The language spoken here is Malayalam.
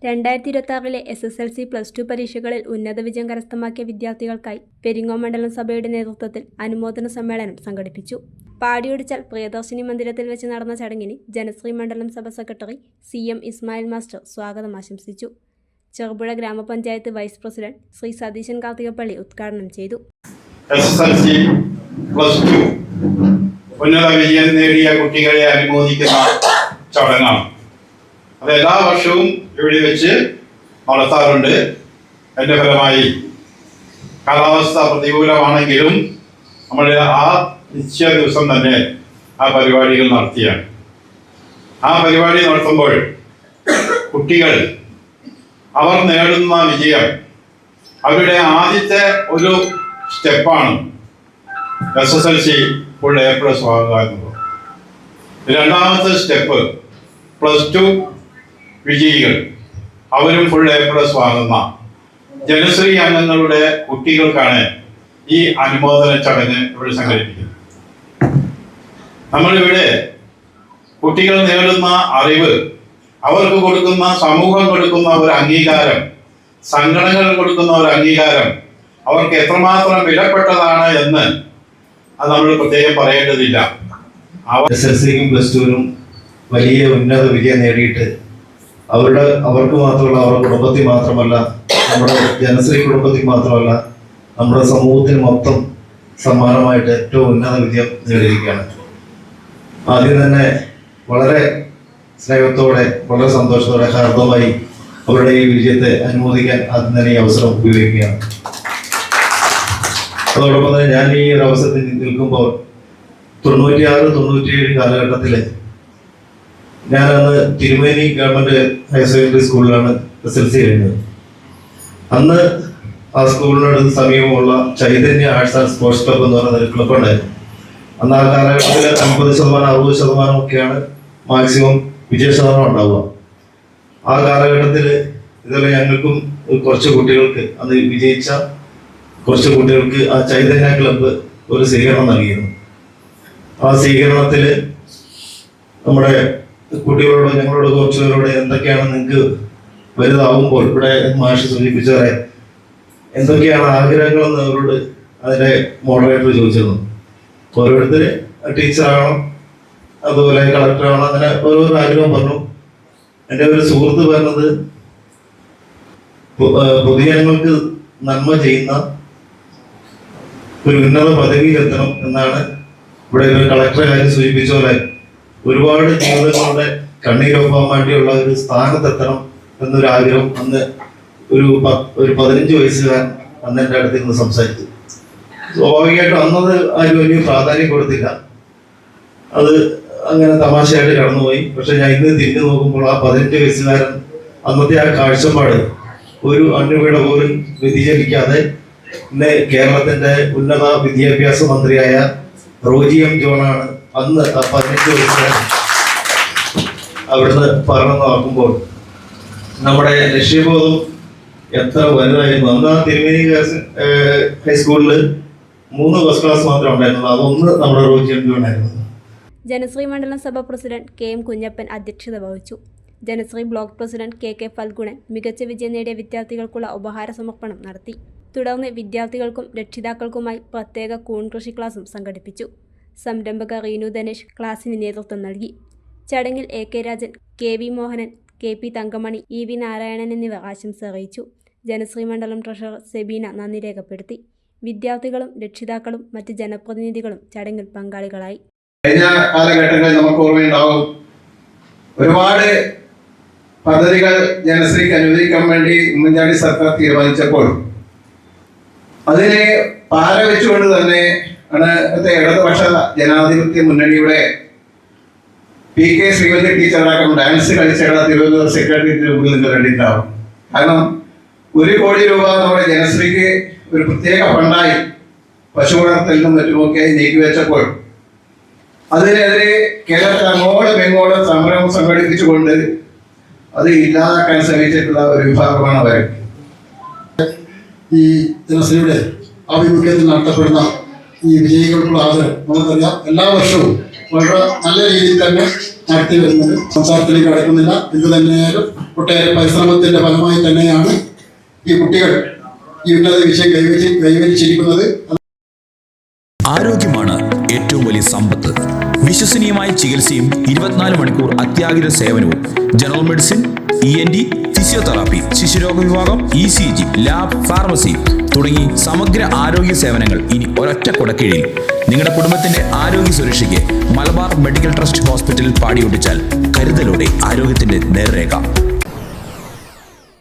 2026 SSLC +2 പരീക്ഷകളിൽ ഉന്നത വിജയം കരസ്ഥമാക്കിയ വിദ്യാർത്ഥികൾക്കായി പെരിങ്ങോം മണ്ഡലം സഭയുടെ നേതൃത്വത്തിൽ അനുമോദന സമ്മേളനം സംഘടിപ്പിച്ചു. പാടിയൊടിച്ചാൽ പ്രിയദർശിനി മന്ദിരത്തിൽ വെച്ച് നടന്ന ചടങ്ങിന് ജനശ്രീ മണ്ഡലം സഭ സെക്രട്ടറി CM ഇസ്മായിൽ മാസ്റ്റർ സ്വാഗതം ആശംസിച്ചു. ചെറുപുഴ ഗ്രാമപഞ്ചായത്ത് വൈസ് പ്രസിഡന്റ് ശ്രീ സതീശൻ കാർത്തികപ്പള്ളി ഉദ്ഘാടനം ചെയ്തു. SSLC +2 ഉന്നത വിജയം നേടിയ കുട്ടികളെ അനുമോദിക്കുന്ന ചടങ്ങാണ്. അത് എല്ലാ വർഷവും ഇവിടെ വെച്ച് നടത്താറുണ്ട്. അതിൻ്റെ ഫലമായി കാലാവസ്ഥ പ്രതികൂലമാണെങ്കിലും നമ്മൾ ആ നിശ്ചയ ദിവസം തന്നെ ആ പരിപാടികൾ നടത്തിയാണ്. ആ പരിപാടി നടത്തുമ്പോൾ കുട്ടികൾ അവർ നേടുന്ന വിജയം അവരുടെ ആദ്യത്തെ ഒരു സ്റ്റെപ്പാണ് SSLC ഫുൾ A+ വാങ്ങുക എന്നുള്ളത്. രണ്ടാമത്തെ സ്റ്റെപ്പ് +2 വിജയികൾ അവരും ഫുൾ A+ വാങ്ങുന്ന ജനശ്രീ അംഗങ്ങളുടെ കുട്ടികൾക്കാണ് ഈ അനുമോദന ചടങ്ങ് ഇവിടെ സംഘടിപ്പിക്കുന്നത്. നമ്മളിവിടെ കുട്ടികൾ നേടുന്ന അറിവ്, അവർക്ക് കൊടുക്കുന്ന സമൂഹം കൊടുക്കുന്ന ഒരു അംഗീകാരം, സംഘടനകൾ കൊടുക്കുന്ന ഒരു അംഗീകാരം അവർക്ക് എത്രമാത്രം വിലപ്പെട്ടതാണ് എന്ന് അത് നമ്മൾ പ്രത്യേകം പറയേണ്ടതില്ല. SSLCക്കും +2നും വലിയ ഉന്നത വിജയം നേടിയിട്ട് അവർക്ക് മാത്രമല്ല, അവരുടെ കുടുംബത്തിൽ മാത്രമല്ല, നമ്മുടെ ജനശ്രീ കുടുംബത്തിൽ മാത്രമല്ല, നമ്മുടെ സമൂഹത്തിന് മൊത്തം സമ്മാനമായിട്ട് ഏറ്റവും ഉന്നത വിജയം നേടിയിരിക്കുകയാണ്. ആദ്യം തന്നെ വളരെ സ്നേഹത്തോടെ, വളരെ സന്തോഷത്തോടെ, ഹാർദമായി അവരുടെ ഈ വിജയത്തെ അനുമോദിക്കാൻ ആദ്യം തന്നെ ഈ അവസരം ഉപയോഗിക്കുകയാണ്. അതോടൊപ്പം തന്നെ ഞാൻ ഈ ഒരു അവസരത്തിൽ നിൽക്കുമ്പോൾ 96-97 കാലഘട്ടത്തില് ഞാനന്ന് തിരുമേനി ഗവൺമെന്റ് ഹയർ സെക്കൻഡറി സ്കൂളിലാണ് SSLC കഴിഞ്ഞത്. അന്ന് ആ സ്കൂളിനോട് സമീപമുള്ള Chaitanya arts and sports club എന്ന് പറയുന്ന ഒരു ക്ലബ് ഉണ്ടായിരുന്നു. അന്ന് ആ കാലഘട്ടത്തിൽ 50%-60% ഒക്കെയാണ് മാക്സിമം വിജയ ശതമാനം ഉണ്ടാവുക. ആ കാലഘട്ടത്തിൽ ഇതുപോലെ ഞങ്ങൾക്കും കുറച്ച് കുട്ടികൾക്ക്, അന്ന് വിജയിച്ച കുറച്ച് കുട്ടികൾക്ക് ആ ചൈതന്യ ക്ലബ്ബ് ഒരു സ്വീകരണം നൽകിയിരുന്നു. ആ സ്വീകരണത്തിൽ നമ്മുടെ കുട്ടികളോട്, ഞങ്ങളോട്, കുറച്ചുപേരോട് എന്തൊക്കെയാണ് നിങ്ങൾക്ക് വലുതാവുമ്പോൾ, ഇവിടെ മാഷ് സൂചിപ്പിച്ചവരെ എന്തൊക്കെയാണ് ആഗ്രഹങ്ങളെന്ന് അവരോട് അതിന്റെ മോഡറേറ്റർ ചോദിച്ചിരുന്നു. ഓരോരുത്തർ ടീച്ചറാകണം, അതുപോലെ കളക്ടറാകണം, അങ്ങനെ ഓരോരോ ആഗ്രഹം പറഞ്ഞു. എൻ്റെ ഒരു സുഹൃത്ത് പറഞ്ഞത് പൊതുജനങ്ങൾക്ക് നന്മ ചെയ്യുന്ന ഒരു ഉന്നത പദവിയിലെത്തണം എന്നാണ്. ഇവിടെ ഒരു കളക്ടറെ കാര്യം സൂചിപ്പിച്ച പോലെ ഒരുപാട് ജീവിതങ്ങളുടെ കണ്ണീരൊപ്പാൻ വേണ്ടിയുള്ള ഒരു സ്ഥാനത്തെത്തണം എന്നൊരു ആഗ്രഹം അന്ന് ഒരു 15 വയസ്സുകാരൻ അന്ന് എൻ്റെ അടുത്ത് നിന്ന് സംസാരിച്ചു. സ്വാഭാവികമായിട്ടും അന്നത് ആരും വലിയ പ്രാധാന്യം കൊടുത്തില്ല, അത് അങ്ങനെ തമാശയായിട്ട് കടന്നുപോയി. പക്ഷെ ഞാൻ ഇന്ന് തിരിഞ്ഞു നോക്കുമ്പോൾ ആ 15 വയസ്സുകാരൻ അന്നത്തെ ആ കാഴ്ചപ്പാട് ഒരു അണ്ണിവിട പോലും വ്യതിചലിക്കാതെ ഇന്ന് കേരളത്തിന്റെ ഉന്നത വിദ്യാഭ്യാസ മന്ത്രിയായ റോജി M. ജോണാണ് അന്ന് ആ 15 വയസ്സുകാരൻ അവിടുന്ന് പറഞ്ഞു നോക്കുമ്പോൾ നമ്മുടെ ലക്ഷ്യബോധം എത്ര വലുതായിരുന്നു. അന്ന് ആ തിരുമേനി ഹൈസ്കൂളിൽ 3 ഫസ്റ്റ് ക്ലാസ് മാത്രമേ ഉണ്ടായിരുന്നുള്ളൂ. അതൊന്ന് നമ്മുടെ റോജി M. ജോണായിരുന്നു. ജനശ്രീ മണ്ഡലം സഭ പ്രസിഡന്റ് KM കുഞ്ഞപ്പൻ അധ്യക്ഷത വഹിച്ചു. Janasree block president KK Phalgunan മികച്ച വിജയം നേടിയ വിദ്യാർത്ഥികൾക്കുള്ള ഉപഹാര സമർപ്പണം നടത്തി. തുടർന്ന് വിദ്യാർത്ഥികൾക്കും രക്ഷിതാക്കൾക്കുമായി പ്രത്യേക കൂൺ കൃഷി ക്ലാസും സംഘടിപ്പിച്ചു. സംരംഭക റീനു ധനേഷ് ക്ലാസിന് നേതൃത്വം നൽകി. ചടങ്ങിൽ AK Rajan, KV Mohanan, KP Thankamani, EV Narayanan എന്നിവർ ആശംസ അറിയിച്ചു. ജനശ്രീ മണ്ഡലം ട്രഷറർ സെബീന നന്ദി രേഖപ്പെടുത്തി. വിദ്യാർത്ഥികളും രക്ഷിതാക്കളും മറ്റ് ജനപ്രതിനിധികളും ചടങ്ങിൽ പങ്കാളികളായി. കഴിഞ്ഞ കാലഘട്ടങ്ങളിൽ നമുക്ക് ഓർമ്മയുണ്ടാവും, ഒരുപാട് പദ്ധതികൾ ജനശ്രീക്ക് അനുവദിക്കാൻ വേണ്ടി ഉമ്മൻചാണ്ടി സർക്കാർ തീരുമാനിച്ചപ്പോൾ അതിനെ പാരവെച്ചുകൊണ്ട് തന്നെ ഇടതുപക്ഷ ജനാധിപത്യ മുന്നണിയുടെ PK ശ്രീവല്ലി ടീച്ചറടക്കം ഡാൻസ് കളിച്ചിട തിരുവനന്തപുരം സെക്രട്ടറിയേറ്റിന് മുമ്പിൽ നിന്ന് കണ്ടിട്ടുണ്ടാവും. കാരണം 1 കോടി രൂപ നമ്മുടെ ജനശ്രീക്ക് ഒരു പ്രത്യേക ഫണ്ടായി പശു വളർത്തലിനും മറ്റുമൊക്കെയായി നീക്കിവെച്ചപ്പോൾ അതിനെതിരെ കേരളത്തിൽ അങ്ങോളം ഇങ്ങോളം സമരം സംഘടിപ്പിച്ചുകൊണ്ട് അത് ഇല്ലാതാക്കാൻ ശ്രമിച്ചിട്ടുള്ള ഒരു വിഭാഗമാണ് അവർ. ഈ ജനശ്രീയുടെ ആഭിമുഖ്യത്തിൽ നടത്തപ്പെടുന്ന ഈ വിജയികൾക്കുള്ള ആദരം നമുക്കറിയാം. എല്ലാ വർഷവും വളരെ നല്ല രീതിയിൽ തന്നെ നടത്തി വരുന്നത്. സംസാരത്തിലേക്ക് കടക്കുന്നില്ല. എന്ത് തന്നെയായാലും ഒട്ടേറെ പരിശ്രമത്തിന്റെ ഫലമായി തന്നെയാണ് ഈ കുട്ടികൾ ഈ ഉന്നത വിഷയം കൈവരിച്ചിരിക്കുന്നത്. ആരോഗ്യമാണ് ഏറ്റവും വലിയ സമ്പത്ത്. വിശ്വസനീയമായ ചികിത്സയും 24 മണിക്കൂർ അത്യാഹിത സേവനവും, ജനറൽ മെഡിസിൻ, ENT, ഫിസിയോതെറാപ്പി, ശിശുരോഗ വിഭാഗം, ECG, ലാബ്, ഫാർമസി തുടങ്ങി സമഗ്ര ആരോഗ്യ സേവനങ്ങൾ ഇനി ഒരൊറ്റ കുടക്കീഴിൽ. നിങ്ങളുടെ കുടുംബത്തിന്റെ ആരോഗ്യ സുരക്ഷയ്ക്ക് മലബാർ മെഡിക്കൽ ട്രസ്റ്റ് ഹോസ്പിറ്റലിൽ പാടിയൊട്ടിച്ചാൽ കരുതലോടെ ആരോഗ്യത്തിന്റെ നേർരേഖ.